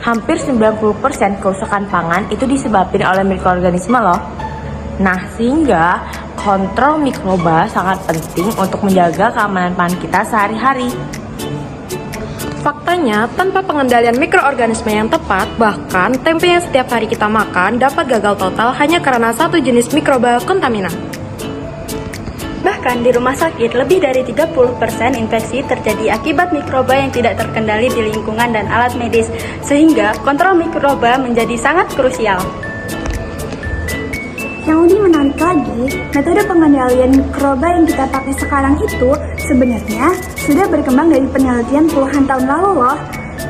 Hampir 90% kerusakan pangan itu disebabkan oleh mikroorganisme loh. Nah, sehingga kontrol mikroba sangat penting untuk menjaga keamanan pangan kita sehari-hari. Faktanya, tanpa pengendalian mikroorganisme yang tepat, bahkan tempe yang setiap hari kita makan dapat gagal total hanya karena satu jenis mikroba kontaminan. Bahkan di rumah sakit, lebih dari 30% infeksi terjadi akibat mikroba yang tidak terkendali di lingkungan dan alat medis, sehingga kontrol mikroba menjadi sangat krusial. Yang lebih menarik lagi, metode pengendalian mikroba yang kita pakai sekarang itu sebenarnya sudah berkembang dari penelitian puluhan tahun lalu loh,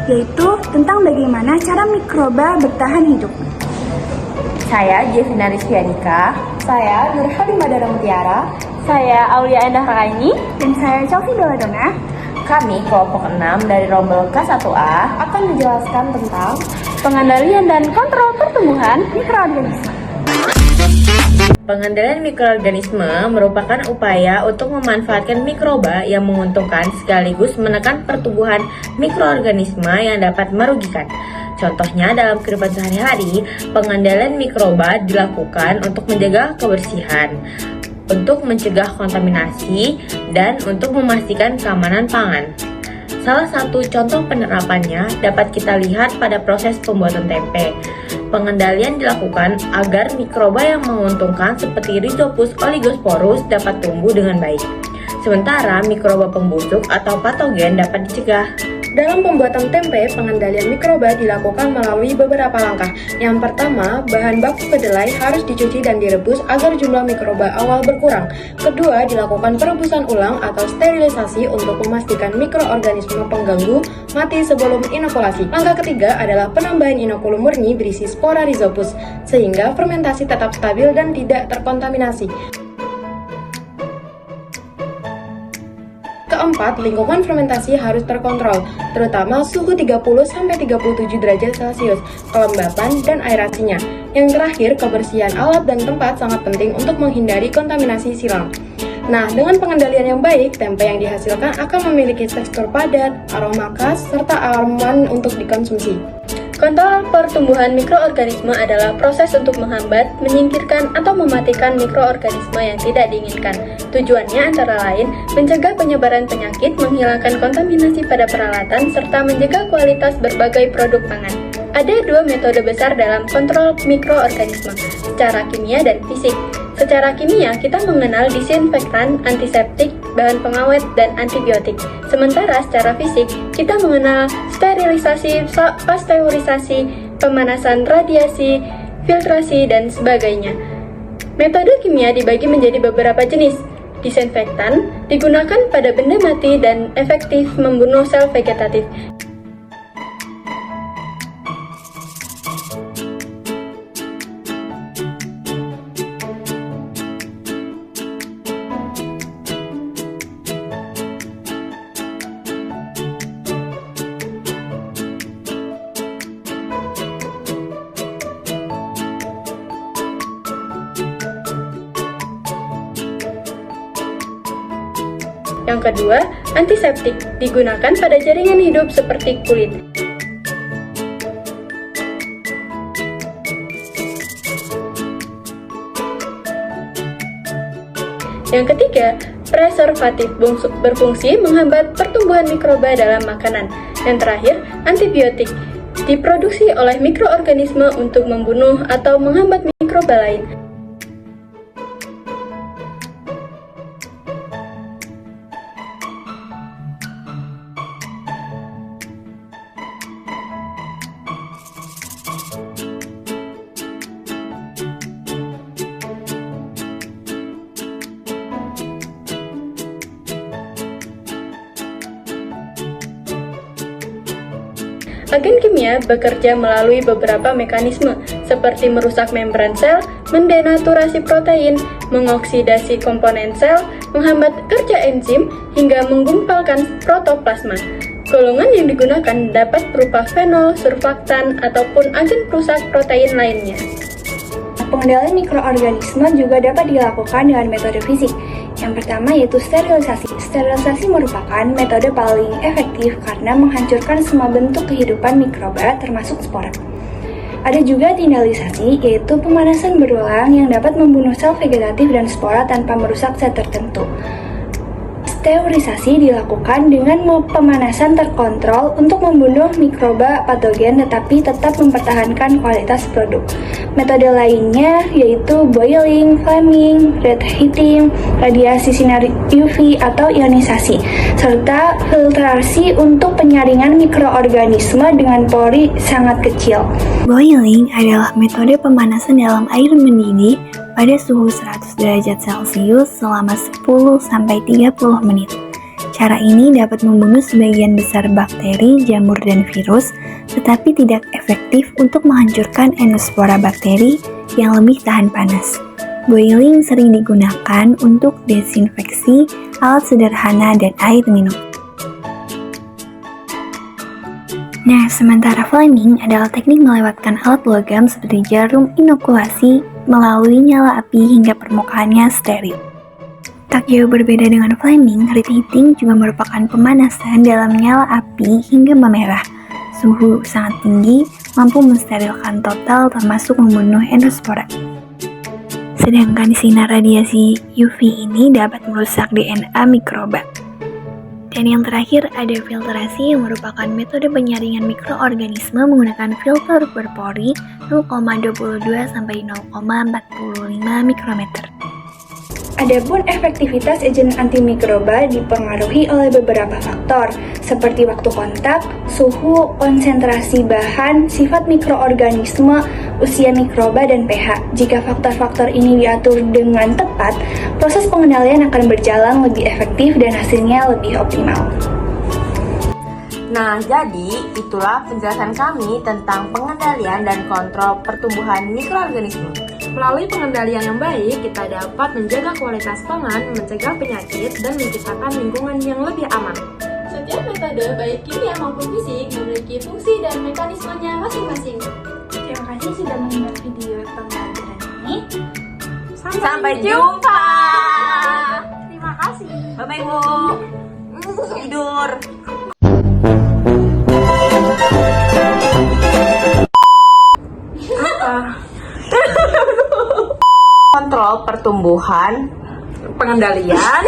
yaitu tentang bagaimana cara mikroba bertahan hidup. Saya Jevina Rizvianika. Saya Nur Halimah Dara Mutiara. Saya Aulia Endah Raini. Dan saya Chelsea Beladona. Kami kelompok 6 dari Rombel K1A Akan menjelaskan tentang pengendalian dan kontrol pertumbuhan mikroorganisme. Pengendalian mikroorganisme merupakan upaya untuk memanfaatkan mikroba yang menguntungkan sekaligus menekan pertumbuhan mikroorganisme yang dapat merugikan. Contohnya dalam kehidupan sehari-hari, pengendalian mikroba dilakukan untuk menjaga kebersihan, untuk mencegah kontaminasi, dan untuk memastikan keamanan pangan. Salah satu contoh penerapannya dapat kita lihat pada proses pembuatan tempe. Pengendalian dilakukan agar mikroba yang menguntungkan seperti Rhizopus oligosporus dapat tumbuh dengan baik. Sementara mikroba pembusuk atau patogen dapat dicegah. Dalam pembuatan tempe, pengendalian mikroba dilakukan melalui beberapa langkah. Yang pertama, bahan baku kedelai harus dicuci dan direbus agar jumlah mikroba awal berkurang. Kedua, dilakukan perebusan ulang atau sterilisasi untuk memastikan mikroorganisme pengganggu mati sebelum inokulasi. Langkah ketiga adalah penambahan inokulum murni berisi spora Rhizopus, sehingga fermentasi tetap stabil dan tidak terkontaminasi. Keempat, lingkungan fermentasi harus terkontrol, terutama suhu 30-37 derajat Celcius, kelembapan, dan aerasinya. Yang terakhir, kebersihan alat dan tempat sangat penting untuk menghindari kontaminasi silang. Nah, dengan pengendalian yang baik, tempe yang dihasilkan akan memiliki tekstur padat, aroma khas, serta aman untuk dikonsumsi. Kontrol pertumbuhan mikroorganisme adalah proses untuk menghambat, menyingkirkan, atau mematikan mikroorganisme yang tidak diinginkan. Tujuannya antara lain mencegah penyebaran penyakit, menghilangkan kontaminasi pada peralatan, serta menjaga kualitas berbagai produk pangan. Ada dua metode besar dalam kontrol mikroorganisme, secara kimia dan fisik. Secara kimia, kita mengenal disinfektan, antiseptik, bahan pengawet, dan antibiotik. Sementara secara fisik, kita mengenal sterilisasi, pasteurisasi, pemanasan radiasi, filtrasi, dan sebagainya. Metode kimia dibagi menjadi beberapa jenis. Disinfektan digunakan pada benda mati dan efektif membunuh sel vegetatif. Yang kedua, antiseptik digunakan pada jaringan hidup seperti kulit. Yang ketiga, preservatif berfungsi menghambat pertumbuhan mikroba dalam makanan. Yang terakhir, antibiotik diproduksi oleh mikroorganisme untuk membunuh atau menghambat mikroba lain. Agen kimia bekerja melalui beberapa mekanisme, seperti merusak membran sel, mendenaturasi protein, mengoksidasi komponen sel, menghambat kerja enzim, hingga menggumpalkan protoplasma. Golongan yang digunakan dapat berupa fenol, surfaktan, ataupun agen perusak protein lainnya. Pengendalian mikroorganisme juga dapat dilakukan dengan metode fisik, Yang pertama yaitu sterilisasi. Sterilisasi merupakan metode paling efektif karena menghancurkan semua bentuk kehidupan mikroba termasuk spora. Ada juga tindalisasi, yaitu pemanasan berulang yang dapat membunuh sel vegetatif dan spora tanpa merusak zat tertentu. Sterilisasi dilakukan dengan pemanasan terkontrol untuk membunuh mikroba patogen tetapi tetap mempertahankan kualitas produk. Metode lainnya yaitu boiling, flaming, red heating, radiasi sinar UV atau ionisasi, serta filtrasi untuk penyaringan mikroorganisme dengan pori sangat kecil. Boiling adalah metode pemanasan dalam air mendidih pada suhu 100 derajat Celcius selama 10-30 menit. Cara ini dapat membunuh sebagian besar bakteri, jamur, dan virus, tetapi tidak efektif untuk menghancurkan endospora bakteri yang lebih tahan panas. Boiling sering digunakan untuk desinfeksi, alat sederhana, dan air minum. Nah, sementara flaming adalah teknik melewatkan alat logam seperti jarum inokulasi melalui nyala api hingga permukaannya steril. Tak jauh berbeda dengan flaming, red heating juga merupakan pemanasan dalam nyala api hingga memerah. Suhu sangat tinggi, mampu mensterilkan total termasuk membunuh endospora. Sedangkan sinar radiasi UV ini dapat merusak DNA mikroba. Dan yang terakhir ada filtrasi yang merupakan metode penyaringan mikroorganisme menggunakan filter berpori 0,22 sampai 0,45 mikrometer. Adapun efektivitas agen antimikroba dipengaruhi oleh beberapa faktor, seperti waktu kontak, suhu, konsentrasi bahan, sifat mikroorganisme, usia mikroba, dan pH. Jika faktor-faktor ini diatur dengan tepat, proses pengendalian akan berjalan lebih efektif dan hasilnya lebih optimal. Nah, jadi itulah penjelasan kami tentang pengendalian dan kontrol pertumbuhan mikroorganisme. Melalui pengendalian yang baik, kita dapat menjaga kualitas pangan, mencegah penyakit, dan menciptakan lingkungan yang lebih aman. Setiap metode, baik kimia maupun fisik, memiliki fungsi dan mekanismenya masing-masing. Terima kasih sudah menonton video pembelajaran ini. Sampai jumpa. Terima kasih. Bye-bye, Bu. Tidur. Kontrol pertumbuhan, Pengendalian.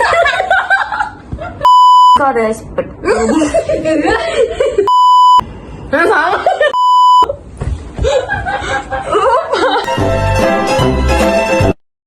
Kok ada Sama.